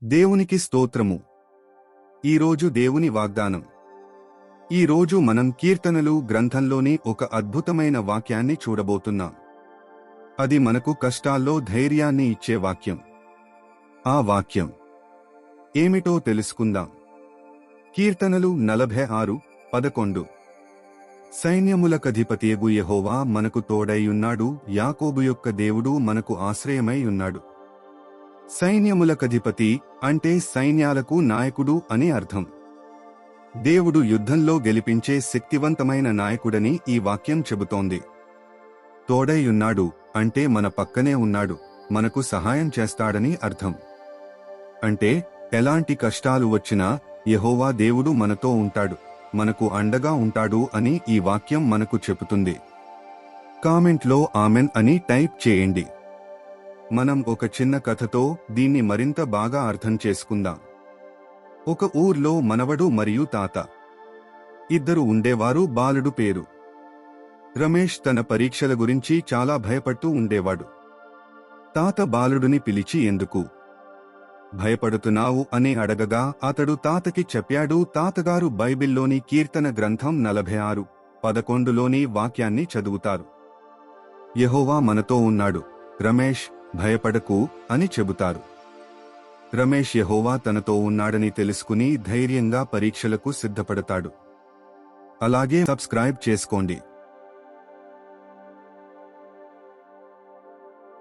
దేవునికి స్తోత్రము. ఈరోజు దేవుని వాగ్దానం. ఈరోజు మనం కీర్తనలు గ్రంథంలోని ఒక అద్భుతమైన వాక్యాన్ని చూడబోతున్నాం. అది మనకు కష్టాల్లో ధైర్యాన్ని ఇచ్చే వాక్యం. ఆ వాక్యం ఏమిటో తెలుసుకుందాం. కీర్తనలు 46:11. సైన్యములకధిపతియగు యెహోవా మనకు తోడైయున్నాడు, యాకోబు యొక్క దేవుడు మనకు ఆశ్రయమై ఉన్నాడు. సైన్యములకధిపతి అంటే సైన్యాలకు నాయకుడు అని అర్థం. దేవుడు యుద్ధంలో గెలిపించే శక్తివంతమైన నాయకుడని ఈ వాక్యం చెబుతోంది. తోడైయున్నాడు అంటే మన పక్కనే ఉన్నాడు, మనకు సహాయం చేస్తాడని అర్థం. అంటే ఎలాంటి కష్టాలు వచ్చినా యెహోవా దేవుడు మనతో ఉంటాడు, మనకు అండగా ఉంటాడు అని ఈ వాక్యం మనకు చెబుతుంది. కామెంట్లో ఆమెన్ అని టైప్ చేయండి. మనం ఒక చిన్న కథతో దీన్ని మరింత బాగా అర్థం చేసుకుందాం. ఒక ఊర్లో మనవడు మరియు తాత ఇద్దరు ఉండేవారు. బాలుడు పేరు రమేష్ తన పరీక్షల గురించి చాలా భయపడుతూ ఉండేవాడు. తాత బాలుడిని పిలిచి, ఎందుకు భయపడుతున్నావు అని అడగగా అతడు తాతకి చెప్పాడు. తాతగారు బైబిల్లోని కీర్తన గ్రంథం 46:11లోని వాక్యాన్ని చదువుతారు. యెహోవా మనతో ఉన్నాడు, రమేష్ భయపడకు అని చెబుతారు. రమేష్ యెహోవా తనతో ఉన్నాడని తెలుసుకుని ధైర్యంగా పరీక్షలకు సిద్ధపడతాడు. అలాగే సబ్స్క్రైబ్ చేసుకోండి.